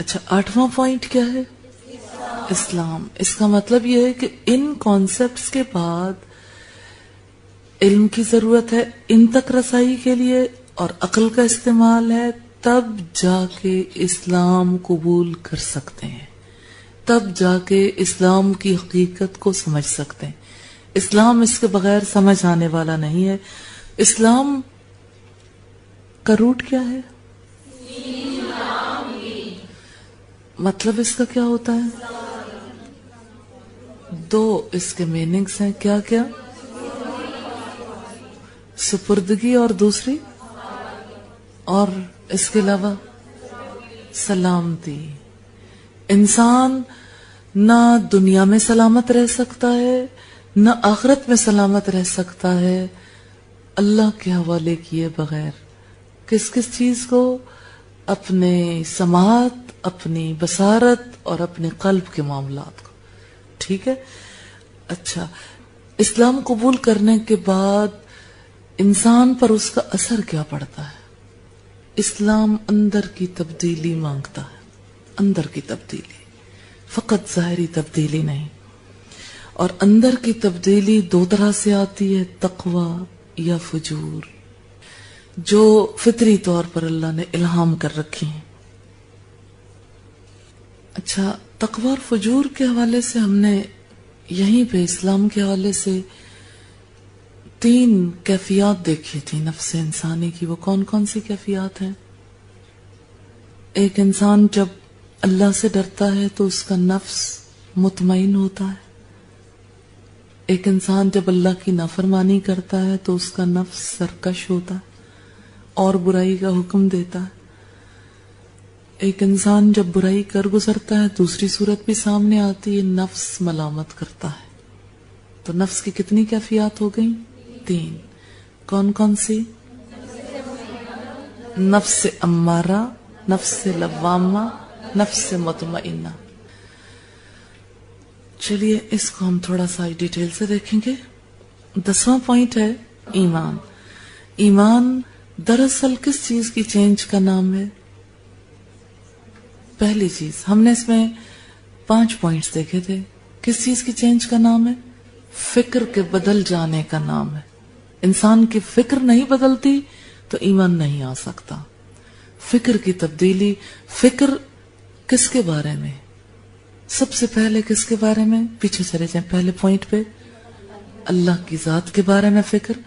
اچھا 8واں پوائنٹ کیا ہے؟ اسلام. اس کا مطلب یہ ہے کہ ان کانسیپٹس کے بعد علم کی ضرورت ہے ان تک رسائی کے لیے اور عقل کا استعمال ہے, تب جا کے اسلام قبول کر سکتے ہیں, تب جا کے اسلام کی حقیقت کو سمجھ سکتے ہیں. اسلام اس کے بغیر سمجھ آنے والا نہیں ہے. اسلام کا روٹ کیا ہے؟ مطلب اس کا کیا ہوتا ہے؟ دو اس کے میننگز ہیں, کیا کیا؟ سپردگی اور دوسری, اور اس کے علاوہ سلامتی. انسان نہ دنیا میں سلامت رہ سکتا ہے نہ آخرت میں سلامت رہ سکتا ہے اللہ کے حوالے کیے بغیر. کس کس چیز کو؟ اپنے سماعت, اپنی بصارت اور اپنے قلب کے معاملات کو. ٹھیک ہے. اچھا, اسلام قبول کرنے کے بعد انسان پر اس کا اثر کیا پڑتا ہے؟ اسلام اندر کی تبدیلی مانگتا ہے, اندر کی تبدیلی, فقط ظاہری تبدیلی نہیں. اور اندر کی تبدیلی دو طرح سے آتی ہے, تقوی یا فجور, جو فطری طور پر اللہ نے الہام کر رکھی ہیں. اچھا, تقوی اور فجور کے حوالے سے ہم نے یہیں پہ اسلام کے حوالے سے 3 کیفیات دیکھی تھی نفس انسانی کی. وہ کون کون سی کیفیات ہیں؟ ایک انسان جب اللہ سے ڈرتا ہے تو اس کا نفس مطمئن ہوتا ہے. ایک انسان جب اللہ کی نافرمانی کرتا ہے تو اس کا نفس سرکش ہوتا ہے اور برائی کا حکم دیتا ہے. ایک انسان جب برائی کر گزرتا ہے دوسری صورت بھی سامنے آتی ہے, نفس ملامت کرتا ہے. تو نفس کی کتنی کیفیات ہو گئیں؟ 3. کون کون سی؟ نفس امارہ, نفس لوامہ, نفس مطمئنہ. چلیے اس کو ہم تھوڑا سا ڈیٹیل سے دیکھیں گے. 10واں پوائنٹ ہے ایمان. ایمان دراصل کس چیز کی چینج کا نام ہے؟ پہلی چیز ہم نے اس میں 5 پوائنٹس دیکھے تھے. کس چیز کی چینج کا نام ہے؟ فکر کے بدل جانے کا نام ہے. انسان کی فکر نہیں بدلتی تو ایمان نہیں آ سکتا. فکر کی تبدیلی. فکر کس کے بارے میں؟ سب سے پہلے کس کے بارے میں؟ پیچھے چلے جائیں پہلے پوائنٹ پہ, اللہ کی ذات کے بارے میں فکر.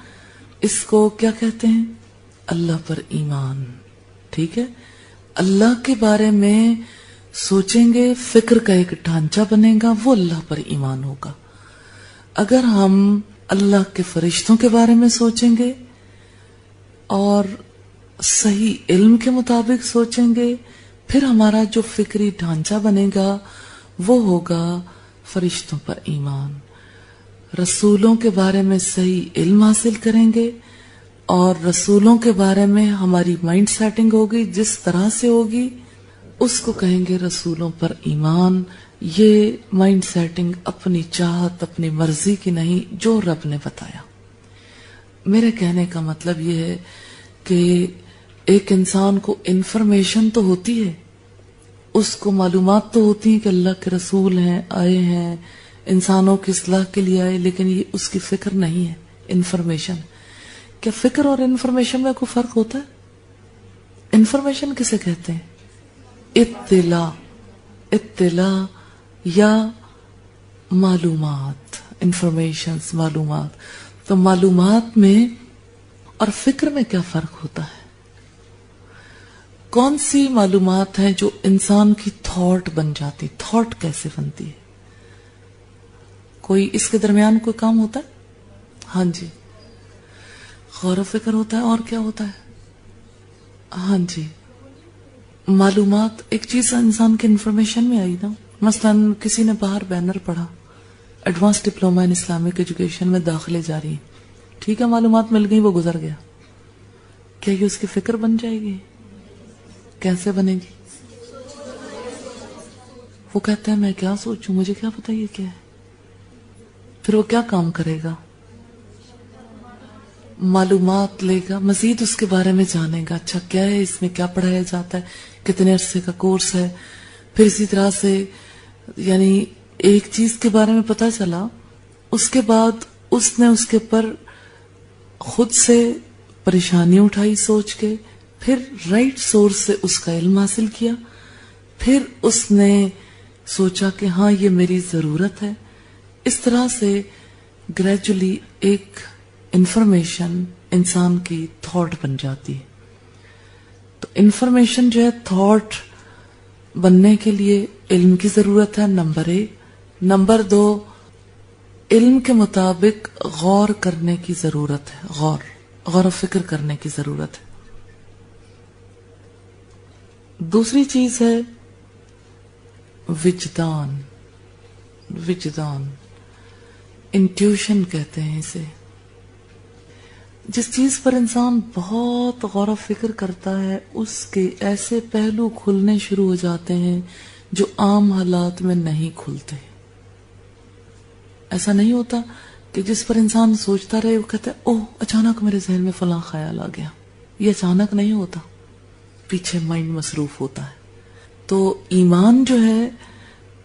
اس کو کیا کہتے ہیں؟ اللہ پر ایمان. ٹھیک ہے, اللہ کے بارے میں سوچیں گے, فکر کا ایک ڈھانچہ بنے گا, وہ اللہ پر ایمان ہوگا. اگر ہم اللہ کے فرشتوں کے بارے میں سوچیں گے اور صحیح علم کے مطابق سوچیں گے, پھر ہمارا جو فکری ڈھانچہ بنے گا وہ ہوگا فرشتوں پر ایمان. رسولوں کے بارے میں صحیح علم حاصل کریں گے اور رسولوں کے بارے میں ہماری مائنڈ سیٹنگ ہوگی, جس طرح سے ہوگی اس کو کہیں گے رسولوں پر ایمان. یہ مائنڈ سیٹنگ اپنی چاہت, اپنی مرضی کی نہیں, جو رب نے بتایا. میرے کہنے کا مطلب یہ ہے کہ ایک انسان کو انفارمیشن تو ہوتی ہے, اس کو معلومات تو ہوتی ہیں کہ اللہ کے رسول ہیں, آئے ہیں, انسانوں کی اصلاح کے لیے آئے, لیکن یہ اس کی فکر نہیں ہے, انفارمیشن. کیا فکر اور انفارمیشن میں کوئی فرق ہوتا ہے؟ انفارمیشن کسے کہتے ہیں؟ اطلاع, اطلاع یا معلومات, انفارمیشنز, معلومات. تو معلومات میں اور فکر میں کیا فرق ہوتا ہے؟ کون سی معلومات ہیں جو انسان کی تھاٹ بن جاتی؟ تھاٹ کیسے بنتی ہے؟ کوئی اس کے درمیان کوئی کام ہوتا ہے؟ ہاں جی, غور و فکر ہوتا ہے. اور کیا ہوتا ہے؟ ہاں جی, معلومات. ایک چیز انسان کے انفارمیشن میں آئی نا, مثلا کسی نے باہر بینر پڑھا, advance diploma in Islamic education میں داخلے جاری ہیں, ٹھیک ہے, معلومات مل گئی, وہ گزر گیا. کیا یہ اس کی فکر بن جائے گی؟ کیسے بنے گی؟ وہ کہتا ہے میں کیا سوچوں, مجھے کیا پتا یہ کیا ہے. پھر وہ کیا کام کرے گا؟ معلومات لے گا, مزید اس کے بارے میں جانے گا. اچھا کیا ہے اس میں, کیا پڑھایا جاتا ہے, کتنے عرصے کا کورس ہے, پھر اسی طرح سے یعنی ایک چیز کے بارے میں پتا چلا، اس کے بعد اس نے اس کے پر خود سے پریشانی اٹھائی سوچ کے، پھر رائٹ سورس سے اس کا علم حاصل کیا، پھر اس نے سوچا کہ ہاں یہ میری ضرورت ہے. اس طرح سے گریجولی ایک انفارمیشن انسان کی تھاٹ بن جاتی ہے. تو انفارمیشن جو ہے تھاٹ بننے کے لیے علم کی ضرورت ہے، نمبر 1. نمبر 2، علم کے مطابق غور کرنے کی ضرورت ہے، غور و فکر کرنے کی ضرورت ہے. دوسری چیز ہے وجدان، انٹیوشن کہتے ہیں اسے. جس چیز پر انسان بہت غور و فکر کرتا ہے اس کے ایسے پہلو کھلنے شروع ہو جاتے ہیں جو عام حالات میں نہیں کھلتے. ایسا نہیں ہوتا کہ جس پر انسان سوچتا رہے وہ کہتا ہے اوہ اچانک میرے ذہن میں فلاں خیال آ گیا. یہ اچانک نہیں ہوتا، پیچھے مائنڈ مصروف ہوتا ہے. تو ایمان جو ہے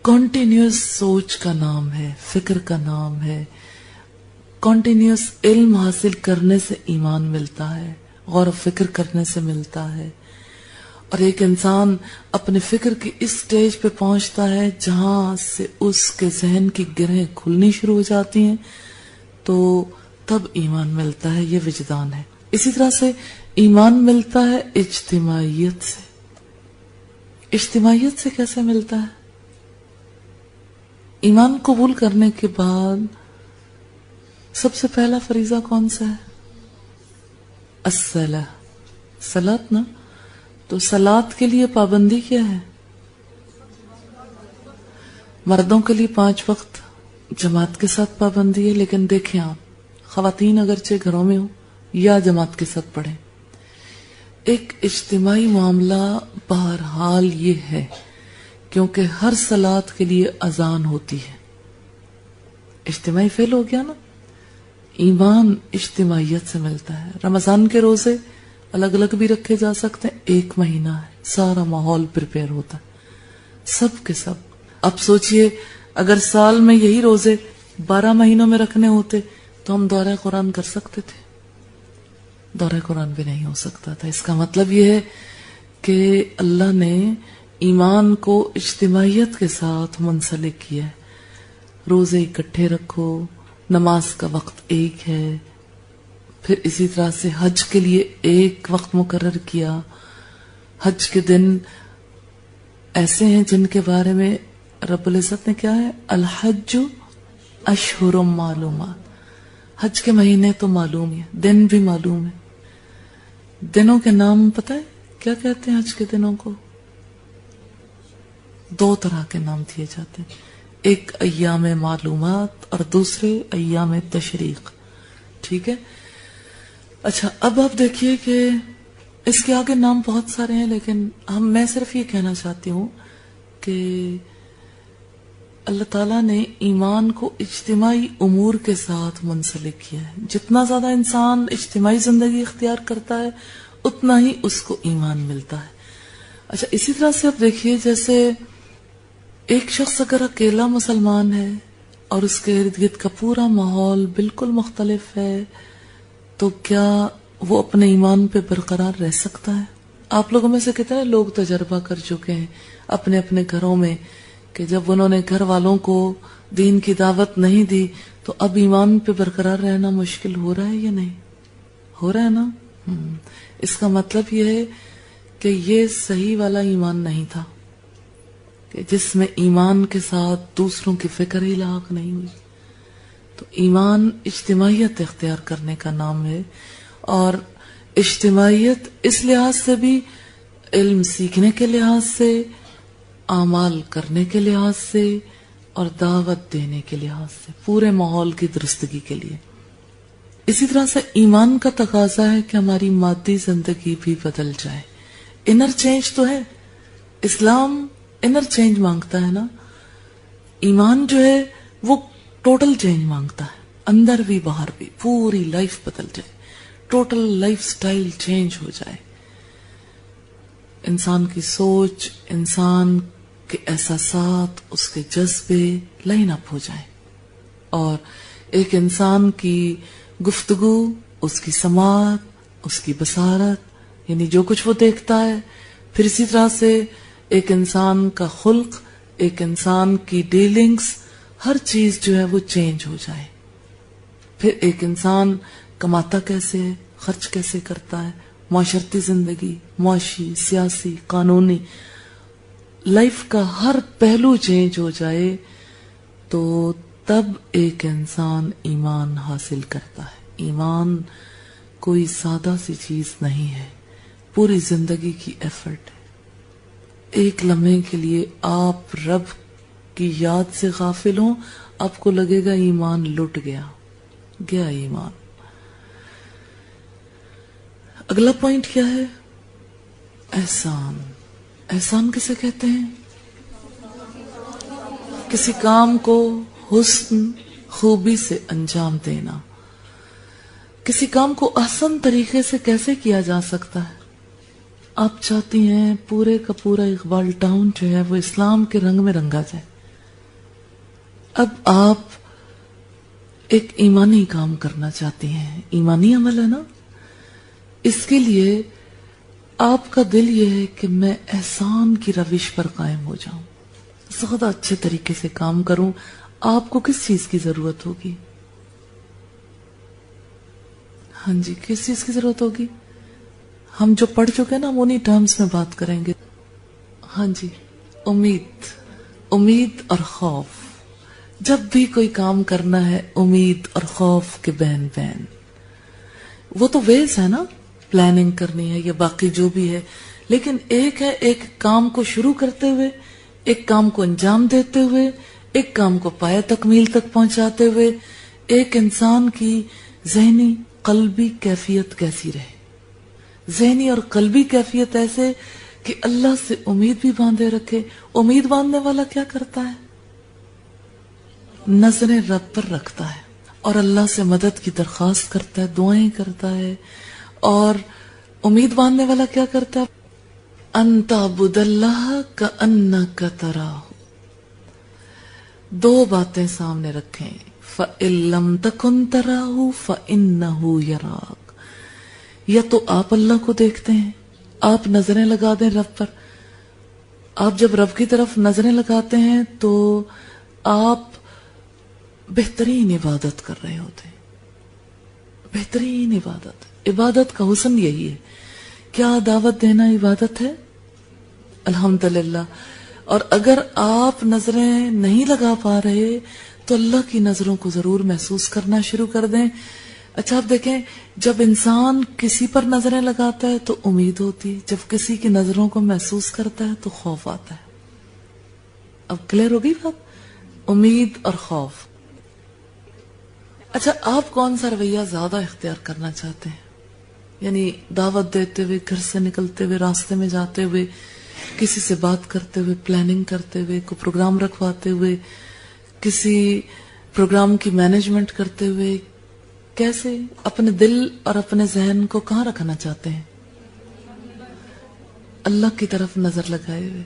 کنٹینیوس سوچ کا نام ہے، فکر کا نام ہے. کنٹینیوس علم حاصل کرنے سے ایمان ملتا ہے، غور و فکر کرنے سے ملتا ہے. اور ایک انسان اپنے فکر کی اس سٹیج پہ پہنچتا ہے جہاں سے اس کے ذہن کی گرہیں کھلنی شروع ہو جاتی ہیں، تو تب ایمان ملتا ہے. یہ وجدان ہے. اسی طرح سے ایمان ملتا ہے اجتماعیت سے. اجتماعیت سے کیسے ملتا ہے؟ ایمان قبول کرنے کے بعد سب سے پہلا فریضہ کون سا ہے؟ صلاۃ نا. تو صلاۃ کے لیے پابندی کیا ہے؟ مردوں کے لیے 5 وقت جماعت کے ساتھ پابندی ہے. لیکن دیکھیں آپ، خواتین اگرچہ گھروں میں ہو یا جماعت کے ساتھ پڑھیں، ایک اجتماعی معاملہ بہرحال یہ ہے کیونکہ ہر صلاۃ کے لیے اذان ہوتی ہے. اجتماعی فعل ہو گیا نا. ایمان اجتماعیت سے ملتا ہے. رمضان کے روزے الگ الگ بھی رکھے جا سکتے ہیں. 1 مہینہ ہے، سارا ماحول پریپیئر ہوتا ہے سب کے سب. اب سوچئے اگر سال میں یہی روزے 12 مہینوں میں رکھنے ہوتے تو ہم دورہ قرآن کر سکتے تھے؟ دورہ قرآن بھی نہیں ہو سکتا تھا. اس کا مطلب یہ ہے کہ اللہ نے ایمان کو اجتماعیت کے ساتھ منسلک کیا ہے. روزے اکٹھے رکھو، نماز کا وقت ایک ہے. پھر اسی طرح سے حج کے لیے ایک وقت مقرر کیا. حج کے دن ایسے ہیں جن کے بارے میں رب العزت نے کیا ہے؟ الحج اشہر معلومات. حج کے مہینے تو معلوم ہے، دن بھی معلوم ہے. دنوں کے نام پتہ ہے کیا کہتے ہیں؟ حج کے دنوں کو 2 طرح کے نام دیے جاتے ہیں. ایک ایام معلومات اور دوسرے ایام تشریق. ٹھیک ہے. اچھا اب آپ دیکھیے کہ اس کے آگے نام بہت سارے ہیں، لیکن میں صرف یہ کہنا چاہتی ہوں کہ اللہ تعالیٰ نے ایمان کو اجتماعی امور کے ساتھ منسلک کیا ہے. جتنا زیادہ انسان اجتماعی زندگی اختیار کرتا ہے اتنا ہی اس کو ایمان ملتا ہے. اچھا اسی طرح سے آپ دیکھیے جیسے ایک شخص اگر اکیلا مسلمان ہے اور اس کے ارد گرد کا پورا ماحول بالکل مختلف ہے تو کیا وہ اپنے ایمان پہ برقرار رہ سکتا ہے؟ آپ لوگوں میں سے کتنے لوگ تجربہ کر چکے ہیں اپنے اپنے گھروں میں کہ جب انہوں نے گھر والوں کو دین کی دعوت نہیں دی تو اب ایمان پہ برقرار رہنا مشکل ہو رہا ہے یا نہیں ہو رہا ہے نا؟ اس کا مطلب یہ ہے کہ یہ صحیح والا ایمان نہیں تھا کہ جس میں ایمان کے ساتھ دوسروں کی فکر ہی لاحق نہیں ہوئی. تو ایمان اجتماعیت اختیار کرنے کا نام ہے. اور اجتماعیت اس لحاظ سے بھی، علم سیکھنے کے لحاظ سے، اعمال کرنے کے لحاظ سے اور دعوت دینے کے لحاظ سے، پورے ماحول کی درستگی کے لیے. اسی طرح سے ایمان کا تقاضا ہے کہ ہماری مادی زندگی بھی بدل جائے. انر چینج تو ہے، اسلام انر چینج مانگتا ہے نا. ایمان جو ہے وہ ٹوٹل چینج مانگتا ہے، اندر بھی باہر بھی، پوری لائف بدل جائے، ٹوٹل لائف سٹائل چینج ہو جائے. انسان کی سوچ، انسان کہ احساسات، اس کے جذبے لائن اپ ہو جائیں، اور ایک انسان کی گفتگو، اس کی سماعت، اس کی بصارت، یعنی جو کچھ وہ دیکھتا ہے، پھر اسی طرح سے ایک انسان کا خلق، ایک انسان کی ڈیلنگز، ہر چیز جو ہے وہ چینج ہو جائے. پھر ایک انسان کماتا کیسے ہے، خرچ کیسے کرتا ہے، معاشرتی زندگی، معاشی، سیاسی، قانونی، لائف کا ہر پہلو چینج ہو جائے تو تب ایک انسان ایمان حاصل کرتا ہے. ایمان کوئی سادہ سی چیز نہیں ہے، پوری زندگی کی ایفرٹ ہے. ایک لمحے کے لیے آپ رب کی یاد سے غافل ہوں، آپ کو لگے گا ایمان لٹ گیا ایمان. اگلا پوائنٹ کیا ہے؟ احسان. احسان کسے کہتے ہیں؟ کسی کام کو حسن، خوبی سے انجام دینا. کسی کام کو احسن طریقے سے کیسے کیا جا سکتا ہے؟ آپ چاہتی ہیں پورے کا پورا اقبال ٹاؤن جو ہے وہ اسلام کے رنگ میں رنگا جائے. اب آپ ایک ایمانی کام کرنا چاہتی ہیں، ایمانی عمل ہے نا. اس کے لیے آپ کا دل یہ ہے کہ میں احسان کی روش پر قائم ہو جاؤں، زیادہ اچھے طریقے سے کام کروں. آپ کو کس چیز کی ضرورت ہوگی؟ ہاں جی، کس چیز کی ضرورت ہوگی؟ ہم جو پڑھ چکے ہیں نا، ہم انہی ٹرمز میں بات کریں گے. ہاں جی، امید اور خوف. جب بھی کوئی کام کرنا ہے امید اور خوف کے بین بین. وہ تو ویز ہے نا، پلاننگ کرنی ہے یا باقی جو بھی ہے، لیکن ایک ہے ایک کام کو شروع کرتے ہوئے، ایک کام کو انجام دیتے ہوئے، ایک کام کو پایہ تکمیل تک پہنچاتے ہوئے ایک انسان کی ذہنی قلبی کیفیت کیسی رہے. ذہنی اور قلبی کیفیت ایسے کہ اللہ سے امید بھی باندھے رکھے. امید باندھنے والا کیا کرتا ہے؟ نظریں رب پر رکھتا ہے اور اللہ سے مدد کی درخواست کرتا ہے، دعائیں کرتا ہے. اور امید باندھنے والا کیا کرتا ہے؟ ان تعبد اللہ کأنک تراہ. دو باتیں سامنے رکھیں، فإن لم تکن تراہ فإنہ یراک. یا تو آپ اللہ کو دیکھتے ہیں، آپ نظریں لگا دیں رب پر. آپ جب رب کی طرف نظریں لگاتے ہیں تو آپ بہترین عبادت کر رہے ہوتے ہیں. بہترین عبادت کا حسن یہی ہے. کیا دعوت دینا عبادت ہے؟ الحمدللہ. اور اگر آپ نظریں نہیں لگا پا رہے تو اللہ کی نظروں کو ضرور محسوس کرنا شروع کر دیں. اچھا آپ دیکھیں، جب انسان کسی پر نظریں لگاتا ہے تو امید ہوتی ہے، جب کسی کی نظروں کو محسوس کرتا ہے تو خوف آتا ہے. اب کلیئر ہوگی بات؟ امید اور خوف. اچھا آپ کون سا رویہ زیادہ اختیار کرنا چاہتے ہیں؟ یعنی دعوت دیتے ہوئے، گھر سے نکلتے ہوئے، راستے میں جاتے ہوئے، کسی سے بات کرتے ہوئے، پلاننگ کرتے ہوئے، کوئی پروگرام رکھواتے ہوئے، کسی پروگرام کی مینجمنٹ کرتے ہوئے، کیسے اپنے دل اور اپنے ذہن کو کہاں رکھنا چاہتے ہیں؟ اللہ کی طرف نظر لگائے ہوئے.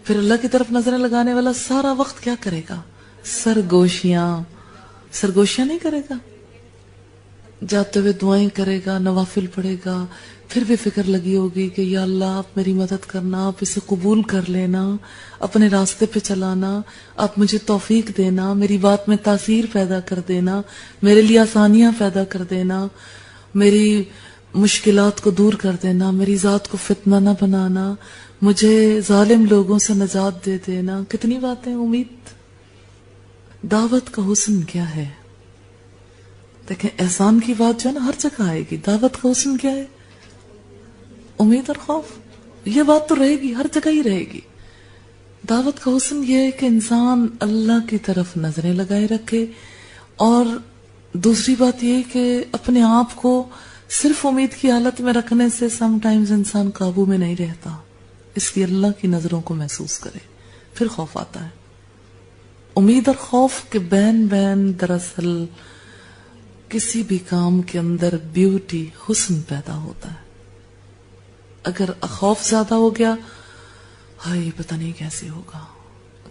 پھر اللہ کی طرف نظریں لگانے والا سارا وقت کیا کرے گا؟ سرگوشیاں نہیں کرے گا. جاتے ہوئے دعائیں کرے گا، نوافل پڑھے گا. پھر بھی فکر لگی ہوگی کہ یا اللہ آپ میری مدد کرنا، آپ اسے قبول کر لینا، اپنے راستے پہ چلانا، آپ مجھے توفیق دینا، میری بات میں تاثیر پیدا کر دینا، میرے لیے آسانیاں پیدا کر دینا، میری مشکلات کو دور کر دینا، میری ذات کو فتنہ نہ بنانا، مجھے ظالم لوگوں سے نجات دے دینا. کتنی باتیں. امید. دعوت کا حسن کیا ہے؟ دیکھیں احسان کی بات جو ہے نا ہر جگہ آئے گی. دعوت کا حسن کیا ہے؟ امید اور خوف. یہ بات تو رہے گی، ہر جگہ ہی رہے گی. دعوت کا حسن یہ ہے کہ انسان اللہ کی طرف نظریں لگائے رکھے. اور دوسری بات یہ کہ اپنے آپ کو صرف امید کی حالت میں رکھنے سے سم ٹائمز انسان قابو میں نہیں رہتا، اس لیے اللہ کی نظروں کو محسوس کرے، پھر خوف آتا ہے. امید اور خوف کے بین بین دراصل کسی بھی کام کے اندر بیوٹی، حسن پیدا ہوتا ہے. اگر خوف زیادہ ہو گیا، ہائے پتہ نہیں کیسے ہوگا،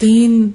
3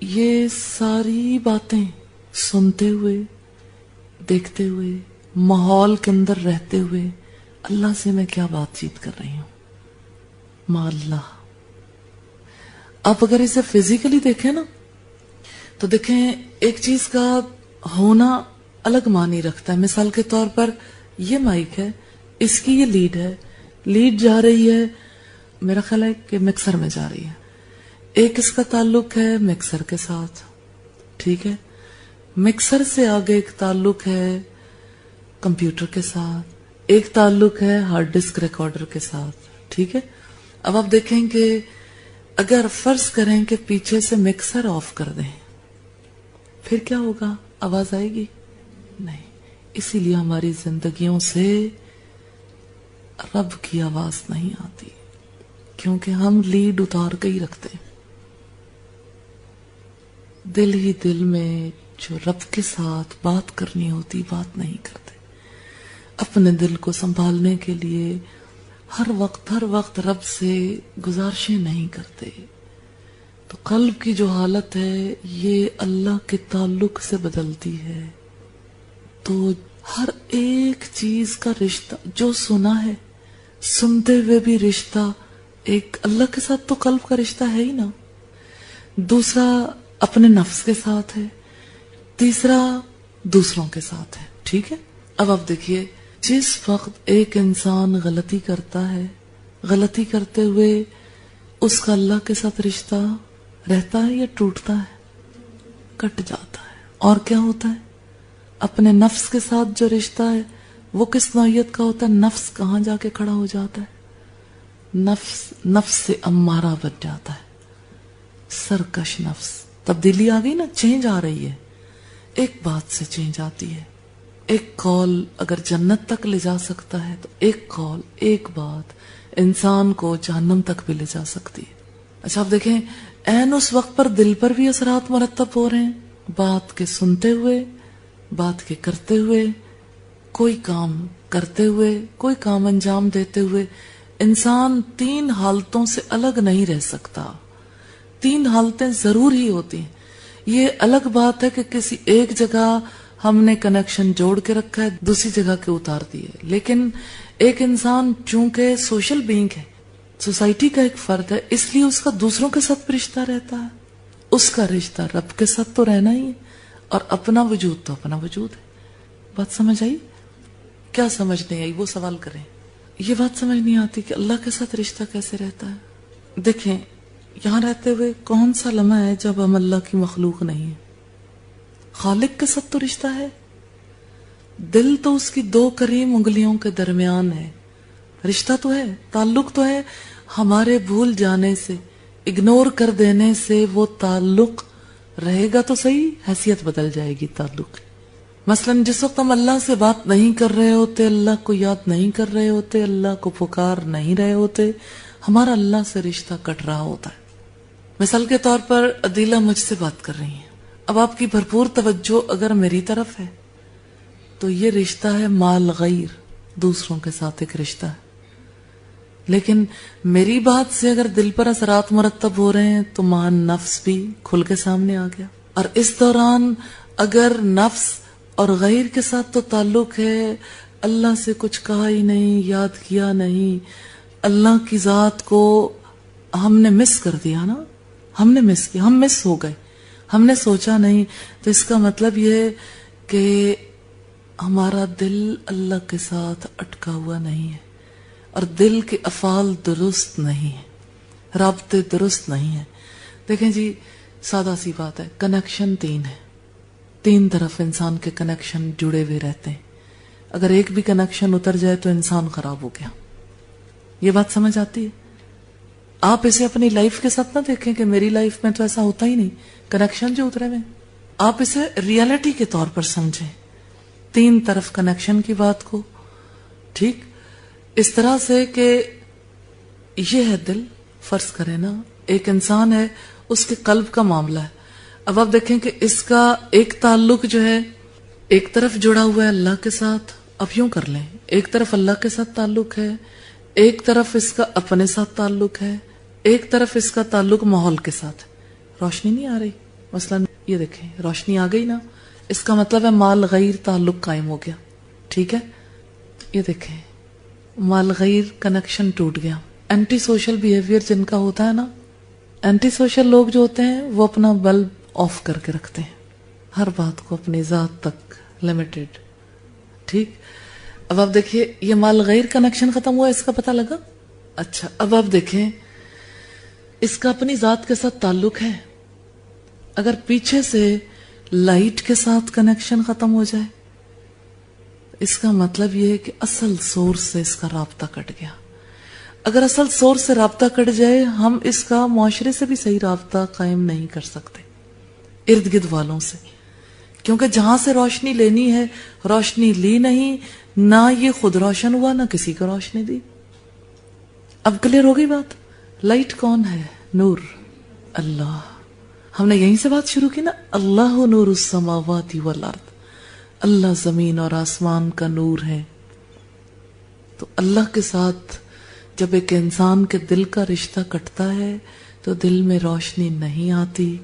یہ ساری باتیں سنتے ہوئے، دیکھتے ہوئے، ماحول کے اندر رہتے ہوئے اللہ سے میں کیا بات چیت کر رہی ہوں ما اللہ. آپ اگر اسے فزیکلی دیکھیں نا تو دیکھیں ایک چیز کا ہونا الگ معنی رکھتا ہے. مثال کے طور پر یہ مائک ہے، اس کی یہ لیڈ ہے، لیڈ جا رہی ہے، میرا خیال ہے کہ مکسر میں جا رہی ہے. ایک اس کا تعلق ہے مکسر کے ساتھ، ٹھیک ہے. مکسر سے آگے ایک تعلق ہے کمپیوٹر کے ساتھ، ایک تعلق ہے ہارڈ ڈسک ریکارڈر کے ساتھ، ٹھیک ہے. اب آپ دیکھیں کہ اگر فرض کریں کہ پیچھے سے مکسر آف کر دیں پھر کیا ہوگا؟ آواز آئے گی؟ نہیں. اسی لیے ہماری زندگیوں سے رب کی آواز نہیں آتی، کیونکہ ہم لیڈ اتار کے ہی رکھتے ہیں. دل ہی دل میں جو رب کے ساتھ بات کرنی ہوتی بات نہیں کرتے. اپنے دل کو سنبھالنے کے لیے ہر وقت رب سے گزارشیں نہیں کرتے. تو قلب کی جو حالت ہے یہ اللہ کے تعلق سے بدلتی ہے. تو ہر ایک چیز کا رشتہ جو سنا ہے، سنتے ہوئے بھی رشتہ ایک اللہ کے ساتھ تو قلب کا رشتہ ہے ہی نا، دوسرا اپنے نفس کے ساتھ ہے، تیسرا دوسروں کے ساتھ ہے، ٹھیک ہے. اب آپ دیکھیے جس وقت ایک انسان غلطی کرتا ہے، غلطی کرتے ہوئے اس کا اللہ کے ساتھ رشتہ رہتا ہے یا ٹوٹتا ہے؟ کٹ جاتا ہے. اور کیا ہوتا ہے؟ اپنے نفس کے ساتھ جو رشتہ ہے وہ کس نوعیت کا ہوتا ہے؟ نفس کہاں جا کے کھڑا ہو جاتا ہے؟ نفس سے امارہ بن جاتا ہے، سرکش نفس. تبدیلی آ گئی نا، چینج آ رہی ہے. ایک بات سے چینج آتی ہے. ایک قول اگر جنت تک لے جا سکتا ہے تو ایک قول، ایک بات انسان کو جہنم تک بھی لے جا سکتی ہے. اچھا آپ دیکھیں عین اس وقت پر دل پر بھی اثرات مرتب ہو رہے ہیں. بات کے سنتے ہوئے، بات کے کرتے ہوئے، کوئی کام کرتے ہوئے، کوئی کام انجام دیتے ہوئے انسان 3 حالتوں سے الگ نہیں رہ سکتا. 3 حالتیں ضرور ہی ہوتی ہیں. یہ الگ بات ہے کہ کسی ایک جگہ ہم نے کنیکشن جوڑ کے رکھا ہے، دوسری جگہ کے اتار دیے. لیکن ایک انسان چونکہ سوشل بینگ ہے، سوسائٹی کا ایک فرد ہے، اس لیے اس کا دوسروں کے ساتھ رشتہ رہتا ہے. اس کا رشتہ رب کے ساتھ تو رہنا ہی ہے، اور اپنا وجود تو اپنا وجود ہے. بات سمجھ آئی؟ کیا سمجھ نہیں آئی وہ سوال کریں. یہ بات سمجھ نہیں آتی کہ اللہ کے ساتھ رشتہ کیسے رہتا ہے. دیکھیں یہاں رہتے ہوئے کون سا لمحہ ہے جب ہم اللہ کی مخلوق نہیں ہیں؟ خالق کے ساتھ تو رشتہ ہے. دل تو اس کی 2 کریم انگلیوں کے درمیان ہے، رشتہ تو ہے، تعلق تو ہے. ہمارے بھول جانے سے، اگنور کر دینے سے وہ تعلق رہے گا تو صحیح، حیثیت بدل جائے گی تعلق. مثلا جس وقت ہم اللہ سے بات نہیں کر رہے ہوتے، اللہ کو یاد نہیں کر رہے ہوتے، اللہ کو پکار نہیں رہے ہوتے، ہمارا اللہ سے رشتہ کٹ رہا ہوتا ہے. مثال کے طور پر عدیلہ مجھ سے بات کر رہی ہیں، اب آپ کی بھرپور توجہ اگر میری طرف ہے تو یہ رشتہ ہے مال غیر، دوسروں کے ساتھ ایک رشتہ ہے. لیکن میری بات سے اگر دل پر اثرات مرتب ہو رہے ہیں تو مان نفس بھی کھل کے سامنے آ گیا. اور اس دوران اگر نفس اور غیر کے ساتھ تو تعلق ہے، اللہ سے کچھ کہا ہی نہیں، یاد کیا نہیں، اللہ کی ذات کو ہم نے مس کر دیا نا، ہم نے مس کیا، ہم مس ہو گئے، ہم نے سوچا نہیں. تو اس کا مطلب یہ ہے کہ ہمارا دل اللہ کے ساتھ اٹکا ہوا نہیں ہے، اور دل کے افعال درست نہیں ہیں، رابطے درست نہیں ہیں. دیکھیں جی سادہ سی بات ہے، کنیکشن 3 ہے، 3 طرف انسان کے کنیکشن جڑے ہوئے رہتے ہیں. اگر ایک بھی کنیکشن اتر جائے تو انسان خراب ہو گیا. یہ بات سمجھ آتی ہے؟ آپ اسے اپنی لائف کے ساتھ نہ دیکھیں کہ میری لائف میں تو ایسا ہوتا ہی نہیں، کنیکشن جو اترے ہوئے، آپ اسے ریالٹی کے طور پر سمجھیں 3 طرف کنیکشن کی بات کو. ٹھیک اس طرح سے کہ یہ ہے دل، فرض کریں نا ایک انسان ہے، اس کے قلب کا معاملہ ہے. اب آپ دیکھیں کہ اس کا ایک تعلق جو ہے ایک طرف جڑا ہوا ہے اللہ کے ساتھ. اب یوں کر لیں، ایک طرف اللہ کے ساتھ تعلق ہے، ایک طرف اس کا اپنے ساتھ تعلق ہے، ایک طرف اس کا تعلق ماحول کے ساتھ. روشنی نہیں آ رہی؟ مثلا یہ دیکھیں روشنی آ گئی نا, اس کا مطلب ہے مال غیر تعلق قائم ہو گیا. ٹھیک ہے, یہ دیکھیں مال غیر کنیکشن ٹوٹ گیا. اینٹی سوشل بیہیویئر جن کا ہوتا ہے نا, اینٹی سوشل لوگ جو ہوتے ہیں وہ اپنا بلب آف کر کے رکھتے ہیں, ہر بات کو اپنی ذات تک لمیٹڈ. ٹھیک, اب آپ دیکھیے یہ مال غیر کنیکشن ختم ہوا, اس کا پتہ لگا. اچھا اب آپ دیکھیں اس کا اپنی ذات کے ساتھ تعلق ہے. اگر پیچھے سے لائٹ کے ساتھ کنیکشن ختم ہو جائے, اس کا مطلب یہ ہے کہ اصل سورس سے اس کا رابطہ کٹ گیا. اگر اصل سورس سے رابطہ کٹ جائے, ہم اس کا معاشرے سے بھی صحیح رابطہ قائم نہیں کر سکتے, ارد گرد والوں سے, کیونکہ جہاں سے روشنی لینی ہے روشنی لی نہیں, نہ یہ خود روشن ہوا نہ کسی کو روشنی دی. اب کلیئر ہو گئی بات. لائٹ کون ہے؟ نور, اللہ. ہم نے یہیں سے بات شروع کی نا, اللہ نور السماوات والارض, اللہ زمین اور آسمان کا نور ہے. تو اللہ کے ساتھ جب ایک انسان کے دل کا رشتہ کٹتا ہے تو دل میں روشنی نہیں آتی.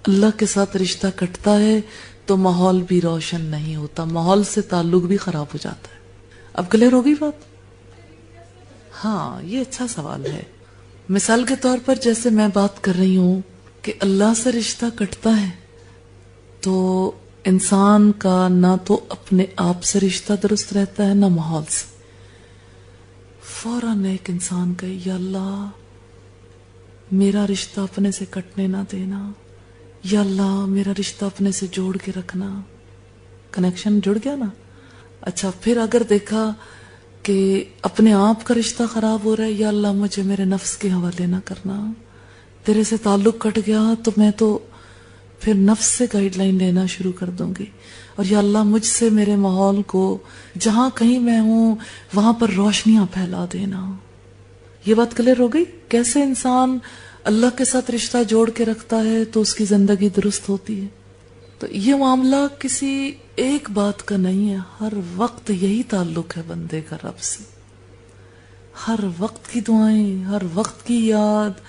اللہ کے ساتھ رشتہ کٹتا ہے تو ماحول بھی روشن نہیں ہوتا, ماحول سے تعلق بھی خراب ہو جاتا ہے. اب کلیئر ہو گئی بات؟ ہاں یہ اچھا سوال ہے. مثال کے طور پر جیسے میں بات کر رہی ہوں کہ اللہ سے رشتہ کٹتا ہے تو انسان کا نہ تو اپنے آپ سے رشتہ درست رہتا ہے نہ ماحول سے. فوراً ایک انسان کہے یا اللہ میرا رشتہ اپنے سے کٹنے نہ دینا, یا اللہ میرا رشتہ اپنے سے جوڑ کے رکھنا. کنیکشن جڑ گیا نا. اچھا پھر اگر دیکھا کہ اپنے آپ کا رشتہ خراب ہو رہا ہے, یا اللہ مجھے میرے نفس کے حوالے نہ کرنا, تیرے سے تعلق کٹ گیا تو میں تو پھر نفس سے گائیڈ لائن لینا شروع کر دوں گی, اور یا اللہ مجھ سے میرے ماحول کو جہاں کہیں میں ہوں وہاں پر روشنیاں پھیلا دینا. یہ بات کلیئر ہو گئی کیسے انسان اللہ کے ساتھ رشتہ جوڑ کے رکھتا ہے تو اس کی زندگی درست ہوتی ہے. تو یہ معاملہ کسی ایک بات کا نہیں ہے, ہر وقت یہی تعلق ہے بندے کا رب سے. ہر وقت کی دعائیں, ہر وقت کی یاد,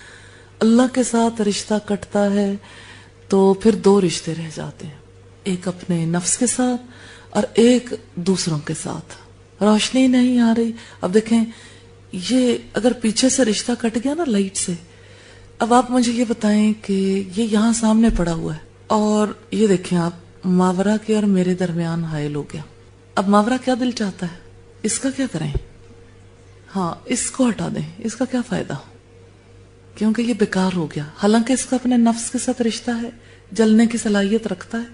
اللہ کے ساتھ رشتہ کٹتا ہے تو پھر دو رشتے رہ جاتے ہیں, ایک اپنے نفس کے ساتھ اور ایک دوسروں کے ساتھ. روشنی نہیں آ رہی. اب دیکھیں یہ اگر پیچھے سے رشتہ کٹ گیا نا لائٹ سے, اب آپ مجھے یہ بتائیں کہ یہ یہاں سامنے پڑا ہوا ہے اور یہ دیکھیں آپ ماورا کے اور میرے درمیان حائل ہو گیا. اب ماورا کیا دل چاہتا ہے, اس کا کیا کریں؟ ہاں اس کو ہٹا دیں, اس کا کیا فائدہ, کیونکہ یہ بیکار ہو گیا. حالانکہ اس کا اپنے نفس کے ساتھ رشتہ ہے, جلنے کی صلاحیت رکھتا ہے,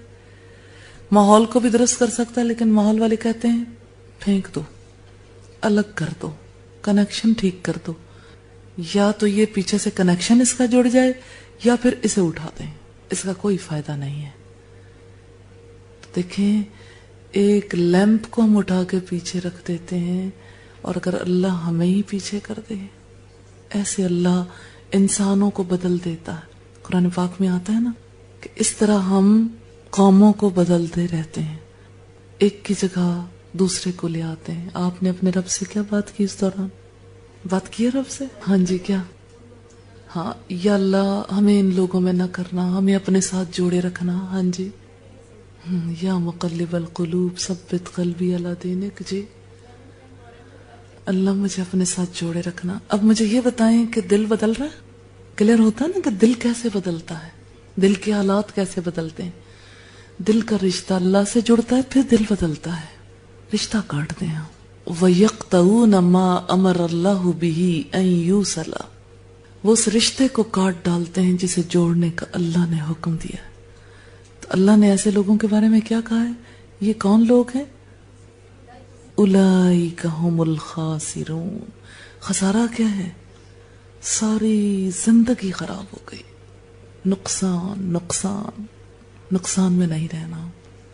ماحول کو بھی درست کر سکتا ہے, لیکن ماحول والے کہتے ہیں پھینک دو, الگ کر دو, کنیکشن ٹھیک کر دو. یا تو یہ پیچھے سے کنیکشن اس کا جڑ جائے یا پھر اسے اٹھا دیں, اس کا کوئی فائدہ نہیں ہے. تو دیکھیں ایک لیمپ کو ہم اٹھا کے پیچھے رکھ دیتے ہیں, اور اگر اللہ ہمیں ہی پیچھے کر دے, ایسے اللہ انسانوں کو بدل دیتا ہے. قرآن پاک میں آتا ہے نا کہ اس طرح ہم قوموں کو بدلتے رہتے ہیں, ایک کی جگہ دوسرے کو لے آتے ہیں. آپ نے اپنے رب سے کیا بات کی اس دوران؟ بات کی ہے رب سے؟ ہاں جی کیا؟ ہاں یا اللہ ہمیں ان لوگوں میں نہ کرنا, ہمیں اپنے ساتھ جوڑے رکھنا. ہاں جی یا مقلب القلوب ثبت قلبی علی دینک. جی اللہ مجھے اپنے ساتھ جوڑے رکھنا. اب مجھے یہ بتائیں کہ دل بدل رہا ہے؟ کلیئر ہوتا ہے نا کہ دل کیسے بدلتا ہے, دل کے حالات کیسے بدلتے ہیں. دل کا رشتہ اللہ سے جڑتا ہے پھر دل بدلتا ہے. رشتہ کاٹ دیں وَيَقْطَعُونَ مَا أَمَرَ اللَّهُ بِهِ أَن يُوصَلَ, وہ اس رشتے کو کاٹ ڈالتے ہیں جسے جوڑنے کا اللہ نے حکم دیا. تو اللہ نے ایسے لوگوں کے بارے میں کیا کہا ہے؟ یہ کون لوگ ہیں؟ اولئک هم الخاسرون. خسارہ کیا ہے؟ ساری زندگی خراب ہو گئی, نقصان نقصان نقصان میں نہیں رہنا.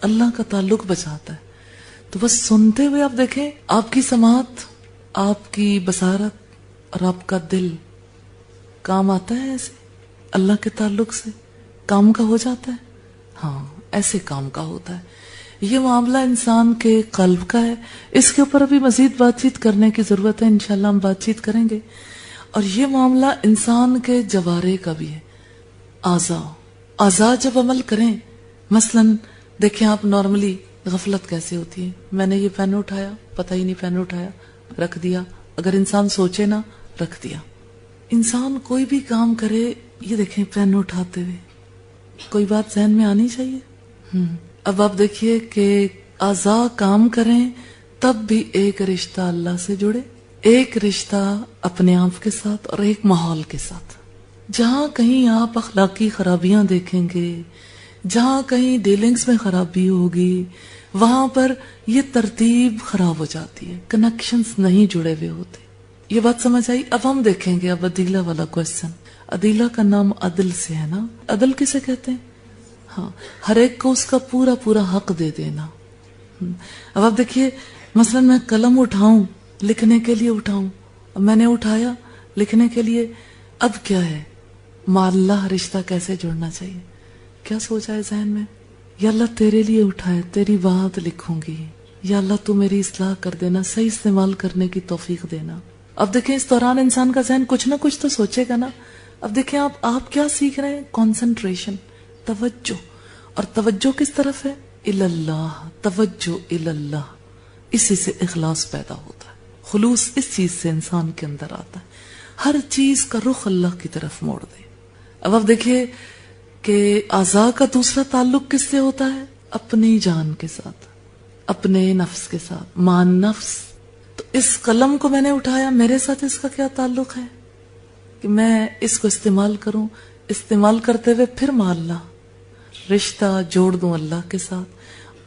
اللہ کا تعلق بچاتا ہے. تو بس سنتے ہوئے آپ دیکھیں آپ کی سماعت, آپ کی بصارت اور آپ کا دل کام آتا ہے ایسے اللہ کے تعلق سے کام کا ہو جاتا ہے. ہاں ایسے کام کا ہوتا ہے. یہ معاملہ انسان کے قلب کا ہے. اس کے اوپر ابھی مزید بات چیت کرنے کی ضرورت ہے, انشاءاللہ ہم بات چیت کریں گے. اور یہ معاملہ انسان کے جوارے کا بھی ہے, اعضاء آزاد جب عمل کریں، مثلاً دیکھیں آپ نارملی غفلت کیسے ہوتی ہے، میں نے یہ پین اٹھایا، پتہ ہی نہیں پین اٹھایا، رکھ دیا. اگر انسان سوچے نا، رکھ دیا. انسان کوئی بھی کام کرے، یہ دیکھیں پین اٹھاتے ہوئے کوئی بات ذہن میں آنی چاہیے. اب آپ دیکھیے کہ اعضاء کام کریں تب بھی ایک رشتہ اللہ سے جڑے، ایک رشتہ اپنے آپ کے ساتھ اور ایک ماحول کے ساتھ. جہاں کہیں آپ اخلاقی خرابیاں دیکھیں گے، جہاں کہیں ڈیلنگز میں خرابی ہوگی، وہاں پر یہ ترتیب خراب ہو جاتی ہے، کنیکشنز نہیں جڑے ہوئے ہوتے. یہ بات سمجھ آئی؟ اب ہم دیکھیں گے اب عدیلہ والا کوشچن. عدیلہ کا نام عدل سے ہے نا. عدل کسے کہتے ہیں؟ ہاں، ہر ایک کو اس کا پورا پورا حق دے دینا. اب آپ دیکھیے مثلا میں قلم اٹھاؤں، لکھنے کے لیے اٹھاؤں، اب میں نے اٹھایا لکھنے کے لیے، اب کیا ہے مع اللہ رشتہ کیسے جڑنا چاہیے؟ کیا سوچا ہے ذہن میں؟ یا اللہ تیرے لیے اٹھائے، تیری بات لکھوں گی، یا اللہ تو میری اصلاح کر دینا، صحیح استعمال کرنے کی توفیق دینا. اب دیکھیں اس دوران انسان کا ذہن کچھ نہ کچھ تو سوچے گا نا. اب دیکھیں آپ کیا سیکھ رہے ہیں؟ کنسنٹریشن، توجہ. اور توجہ کس طرف ہے؟ اللہ، توجہ اللہ. اسی سے اخلاص پیدا ہوتا ہے، خلوص اس چیز سے انسان کے اندر آتا ہے. ہر چیز کا رخ اللہ کی طرف موڑ دے. اب آپ دیکھیے کہ اعضاء کا دوسرا تعلق کس سے ہوتا ہے؟ اپنی جان کے ساتھ، اپنے نفس کے ساتھ، مان نفس. تو اس قلم کو میں نے اٹھایا، میرے ساتھ اس کا کیا تعلق ہے کہ میں اس کو استعمال کروں، استعمال کرتے ہوئے پھر مع اللہ رشتہ جوڑ دوں اللہ کے ساتھ.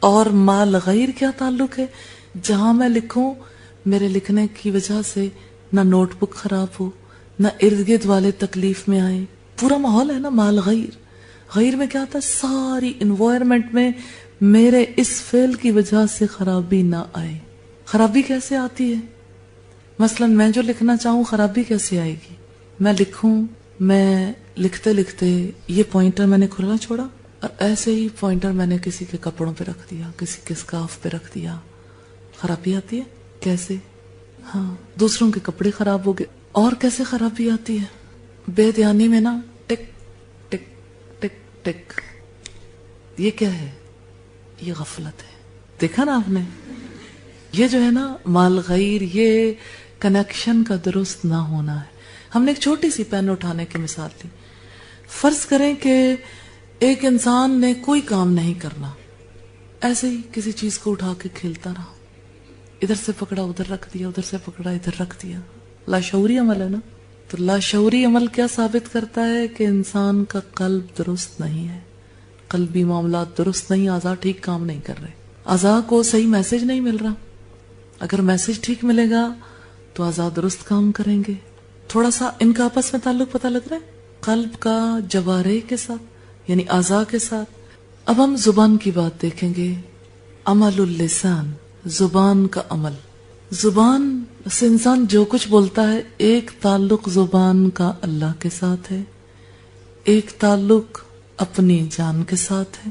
اور مع الغیر کیا تعلق ہے؟ جہاں میں لکھوں میرے لکھنے کی وجہ سے نہ نوٹ بک خراب ہو، نہ ارد گرد والے تکلیف میں آئے. پورا ماحول ہے نا مع الغیر. غیر میں کیا آتا ہے؟ ساری انوائرمنٹ میں میرے اس فعل کی وجہ سے خرابی نہ آئے. خرابی کیسے آتی ہے؟ مثلا میں جو لکھنا چاہوں خرابی کیسے آئے گی؟ میں لکھوں، میں لکھتے لکھتے یہ پوائنٹر میں نے کھلا چھوڑا اور ایسے ہی پوائنٹر میں نے کسی کے کپڑوں پہ رکھ دیا، کسی کے اسکارف پہ رکھ دیا. خرابی آتی ہے؟ کیسے؟ ہاں، دوسروں کے کپڑے خراب ہو گئے. اور کیسے خرابی آتی ہے؟ بے دھیانی میں نا ٹک ٹک ٹک ٹک. یہ کیا ہے؟ یہ غفلت ہے. دیکھا نا آپ نے؟ یہ جو ہے نا مع الغیر، یہ کنیکشن کا درست نہ ہونا ہے. ہم نے ایک چھوٹی سی پین اٹھانے کی مثال لی. فرض کریں کہ ایک انسان نے کوئی کام نہیں کرنا، ایسے ہی کسی چیز کو اٹھا کے کھیلتا رہا، ادھر سے پکڑا ادھر رکھ دیا، ادھر سے پکڑا ادھر رکھ دیا. لاشعوری عمل ہے نا. تو لاشعوری عمل کیا ثابت کرتا ہے؟ کہ انسان کا قلب درست نہیں ہے، قلبی معاملات درست نہیں، اعضاء ٹھیک کام نہیں کر رہے، اعضاء کو صحیح میسج نہیں مل رہا. اگر میسج ٹھیک ملے گا تو اعضاء درست کام کریں گے. تھوڑا سا ان کا آپس میں تعلق پتہ لگ رہا ہے، قلب کا جوارح کے ساتھ یعنی اعضاء کے ساتھ. اب ہم زبان کی بات دیکھیں گے. عمل اللسان، زبان کا عمل. زبان سے انسان جو کچھ بولتا ہے، ایک تعلق زبان کا اللہ کے ساتھ ہے، ایک تعلق اپنی جان کے ساتھ ہے،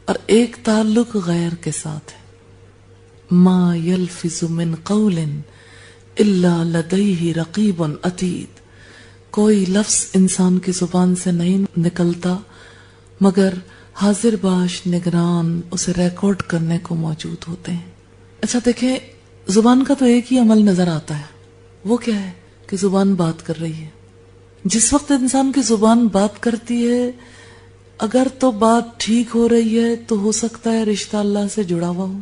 اور ایک تعلق غیر کے ساتھ ہے. ما یلفظ من قول الا لدیہ رقیب عتید. کوئی لفظ انسان کی زبان سے نہیں نکلتا مگر حاضر باش نگران اسے ریکارڈ کرنے کو موجود ہوتے ہیں. اچھا دیکھیں، زبان کا تو ایک ہی عمل نظر آتا ہے، وہ کیا ہے؟ کہ زبان بات کر رہی ہے. جس وقت انسان کی زبان بات کرتی ہے، اگر تو بات ٹھیک ہو رہی ہے تو ہو سکتا ہے رشتہ اللہ سے جڑا ہوا ہو،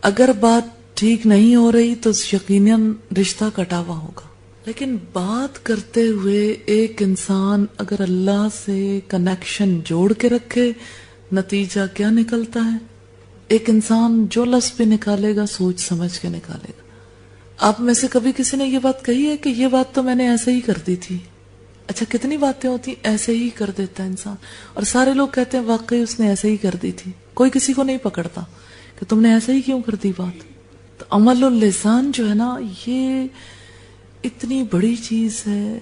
اگر بات ٹھیک نہیں ہو رہی تو یقیناً رشتہ کٹا ہوا ہوگا. لیکن بات کرتے ہوئے ایک انسان اگر اللہ سے کنیکشن جوڑ کے رکھے، نتیجہ کیا نکلتا ہے؟ ایک انسان جو لفظ بھی نکالے گا سوچ سمجھ کے نکالے گا. آپ میں سے کبھی کسی نے یہ بات کہی ہے کہ یہ بات تو میں نے ایسے ہی کر دی تھی؟ اچھا کتنی باتیں ہوتی ایسے ہی کر دیتا ہے انسان، اور سارے لوگ کہتے ہیں واقعی اس نے ایسے ہی کر دی تھی. کوئی کسی کو نہیں پکڑتا کہ تم نے ایسے ہی کیوں کر دی بات. تو عمل اللسان جو ہے نا، یہ اتنی بڑی چیز ہے،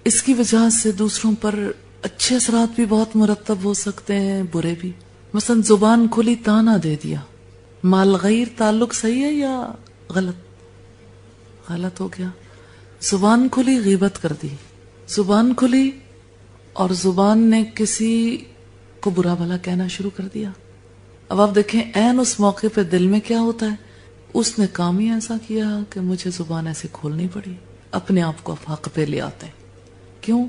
اس کی وجہ سے دوسروں پر اچھے اثرات بھی بہت مرتب ہو سکتے ہیں، برے بھی. مثلا زبان کھلی تانا دے دیا، مع الغیر تعلق صحیح ہے یا غلط؟ غلط ہو گیا. زبان کھلی غیبت کر دی، زبان کھلی اور زبان نے کسی کو برا بھلا کہنا شروع کر دیا. اب آپ دیکھیں عین اس موقع پہ دل میں کیا ہوتا ہے. اس نے کام ہی ایسا کیا کہ مجھے زبان ایسے کھولنی پڑی. اپنے آپ کو حق پہ لے آتے ہیں. کیوں؟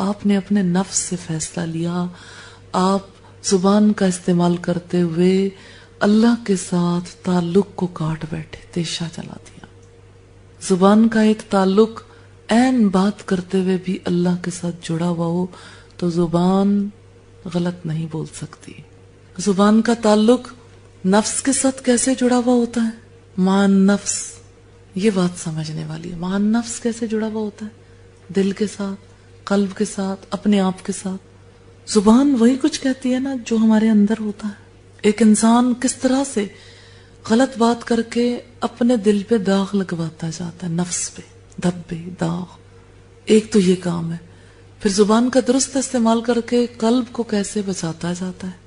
آپ نے اپنے نفس سے فیصلہ لیا. آپ زبان کا استعمال کرتے ہوئے اللہ کے ساتھ تعلق کو کاٹ بیٹھے, تیشا چلا دیا. زبان کا ایک تعلق عین بات کرتے ہوئے بھی اللہ کے ساتھ جڑا ہوا ہو تو زبان غلط نہیں بول سکتی. زبان کا تعلق نفس کے ساتھ کیسے جڑا ہوا ہوتا ہے؟ مان نفس, یہ بات سمجھنے والی ہے. مان نفس کیسے جڑا ہوا ہوتا ہے؟ دل کے ساتھ, قلب کے ساتھ, اپنے آپ کے ساتھ. زبان وہی کچھ کہتی ہے نا جو ہمارے اندر ہوتا ہے. ایک انسان کس طرح سے غلط بات کر کے اپنے دل پہ داغ لگواتا جاتا ہے, نفس پہ دھبے داغ. ایک تو یہ کام ہے. پھر زبان کا درست استعمال کر کے قلب کو کیسے بچاتا جاتا ہے.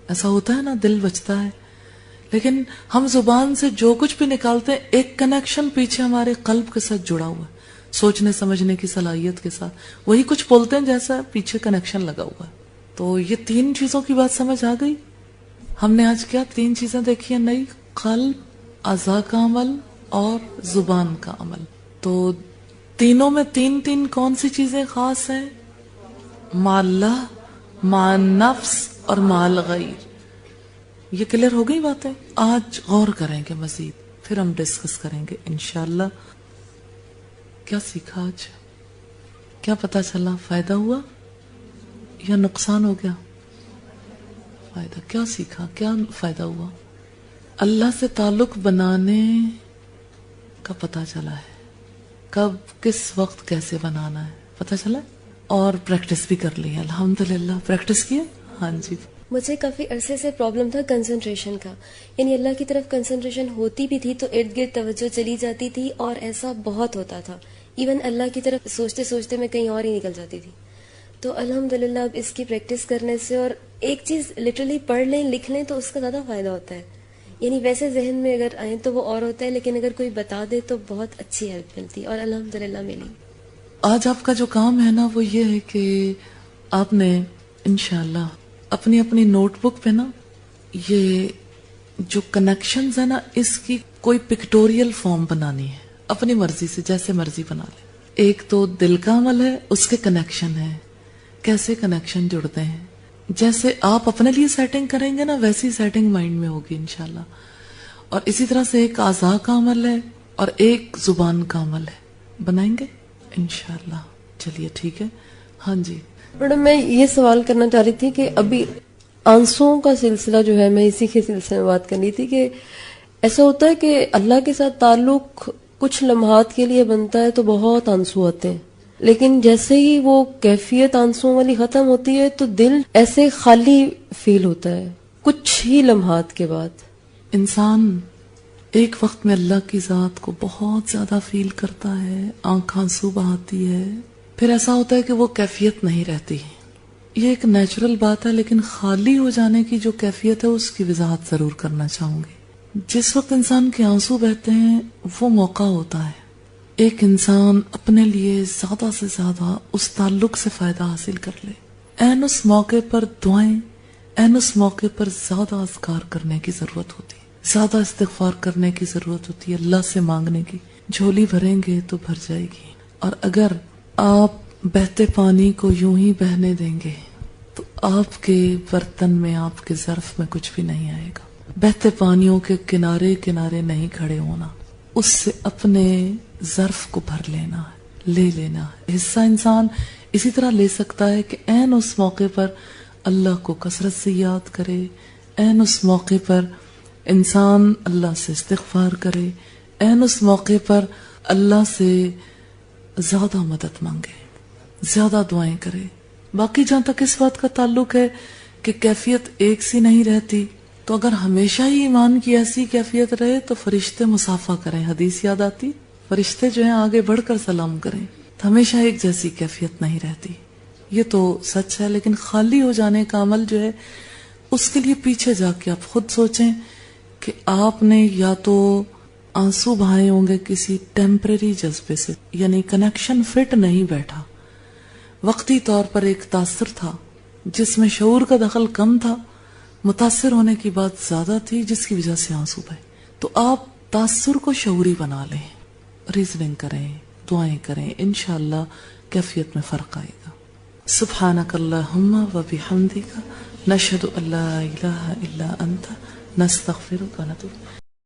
ایسا ہوتا ہے نا, دل بچتا ہے لیکن ہم زبان سے جو کچھ بھی نکالتے ہیں ایک کنیکشن پیچھے ہمارے قلب کے ساتھ جڑا ہوا ہے, سوچنے سمجھنے کی صلاحیت کے ساتھ. وہی کچھ بولتے ہیں جیسا پیچھے کنیکشن لگا ہوا ہے. تو یہ 3 چیزوں کی بات سمجھ آ گئی. ہم نے آج کیا 3 چیزیں دیکھی ہیں نئی, قلب, اعضاء کا عمل اور زبان کا عمل. تو تینوں میں 3 کون سی چیزیں خاص ہیں؟ مع اللہ, مع نفس اور مع الغیر. یہ کلیئر ہو گئی باتیں. آج غور کریں گے مزید, پھر ہم ڈسکس کریں گے انشاءاللہ. کیا سیکھا آج؟ کیا پتا چلا؟ فائدہ ہوا یا نقصان ہو گیا؟ فائدہ. کیا سیکھا, کیا فائدہ ہوا؟ اللہ سے تعلق بنانے کا پتا چلا ہے, کب کس وقت کیسے بنانا ہے پتا چلا, اور پریکٹس بھی کر لی ہے الحمدللہ. پریکٹس کی ہے. ہاں جی. مجھے کافی عرصے سے پرابلم تھا کنسنٹریشن کا, یعنی اللہ کی طرف کنسنٹریشن ہوتی بھی تھی تو ارد گرد توجہ چلی جاتی تھی اور ایسا بہت ہوتا تھا. ایون اللہ کی طرف سوچتے سوچتے میں کہیں اور ہی نکل جاتی تھی. تو الحمدللہ اب اس کی پریکٹس کرنے سے, اور ایک چیز لٹرلی پڑھ لیں لکھ لیں تو اس کا زیادہ فائدہ ہوتا ہے. یعنی ویسے ذہن میں اگر آئیں تو وہ اور ہوتا ہے, لیکن اگر کوئی بتا دے تو بہت اچھی ہیلپ ملتی, اور الحمدللہ ملی. آج آپ کا جو کام ہے نا وہ یہ ہے کہ آپ نے انشاءاللہ اپنی اپنی نوٹ بک پہ نا یہ جو کنیکشنز ہے نا اس کی کوئی پکٹوریل فارم بنانی ہے, اپنی مرضی سے جیسے مرضی بنا لیں. ایک تو دل کا عمل ہے, اس کے کنیکشن ہے, کیسے کنیکشن جڑتے ہیں. جیسے آپ اپنے لیے سیٹنگ کریں گے نا ویسی سیٹنگ مائنڈ میں ہوگی انشاءاللہ. اور اسی طرح سے ایک اعضاء کا عمل ہے اور ایک زبان کا عمل ہے, بنائیں گے انشاءاللہ. چلیے ٹھیک ہے. ہاں جی میڈم, میں یہ سوال کرنا چاہ رہی تھی کہ ابھی آنسوؤں کا سلسلہ جو ہے, میں اسی کے سلسلے میں بات کرنی تھی کہ ایسا ہوتا ہے کہ اللہ کے ساتھ تعلق کچھ لمحات کے لیے بنتا ہے تو بہت آنسو آتے ہیں, لیکن جیسے ہی وہ کیفیت آنسوؤں والی ختم ہوتی ہے تو دل ایسے خالی فیل ہوتا ہے کچھ ہی لمحات کے بعد. انسان ایک وقت میں اللہ کی ذات کو بہت زیادہ فیل کرتا ہے, آنکھ آنسو بہاتی ہے, پھر ایسا ہوتا ہے کہ وہ کیفیت نہیں رہتی. یہ ایک نیچرل بات ہے, لیکن خالی ہو جانے کی جو کیفیت ہے اس کی وضاحت ضرور کرنا چاہوں گی. جس وقت انسان کے آنسو بہتے ہیں وہ موقع ہوتا ہے ایک انسان اپنے لیے زیادہ سے زیادہ اس تعلق سے فائدہ حاصل کر لے. عین اس موقع پر دعائیں, عین اس موقع پر زیادہ اذکار کرنے کی ضرورت ہوتی ہے, زیادہ استغفار کرنے کی ضرورت ہوتی ہے, اللہ سے مانگنے کی. جھولی بھریں گے تو بھر جائے گی, اور اگر آپ بہتے پانی کو یوں ہی بہنے دیں گے تو آپ کے برتن میں, آپ کے ظرف میں کچھ بھی نہیں آئے گا. بہتے پانیوں کے کنارے کنارے نہیں کھڑے ہونا, اس سے اپنے ظرف کو بھر لینا ہے, لے لینا ہے. حصہ انسان اسی طرح لے سکتا ہے کہ عین اس موقع پر اللہ کو کثرت سے یاد کرے, عین اس موقع پر انسان اللہ سے استغفار کرے, عین اس موقع پر اللہ سے زیادہ مدد مانگے, زیادہ دعائیں کرے. باقی جہاں تک اس بات کا تعلق ہے کہ کیفیت ایک سی نہیں رہتی, تو اگر ہمیشہ ہی ایمان کی ایسی کیفیت رہے تو فرشتے مصافہ کریں. حدیث یاد آتی, فرشتے جو ہیں آگے بڑھ کر سلام کریں. تو ہمیشہ ایک جیسی کیفیت نہیں رہتی, یہ تو سچ ہے. لیکن خالی ہو جانے کا عمل جو ہے اس کے لیے پیچھے جا کے آپ خود سوچیں کہ آپ نے یا تو آنسو بہائے ہوں گے کسی ٹیمپریری جذبے سے, یعنی کنیکشن فٹ نہیں بیٹھا, وقتی طور پر ایک تاثر تھا, جس میں شعور کا دخل کم تھا، متاثر ہونے کی بات زیادہ تھی، جس کی وجہ سے آنسو بہے. تو آپ تاثر کو شعوری بنا لیں، ریزننگ کریں، دعائیں کریں، انشاءاللہ کیفیت میں فرق آئے گا. سبحانک اللہم و بحمدک نشہد ان لا الہ الا انت نستغفرک و نتوب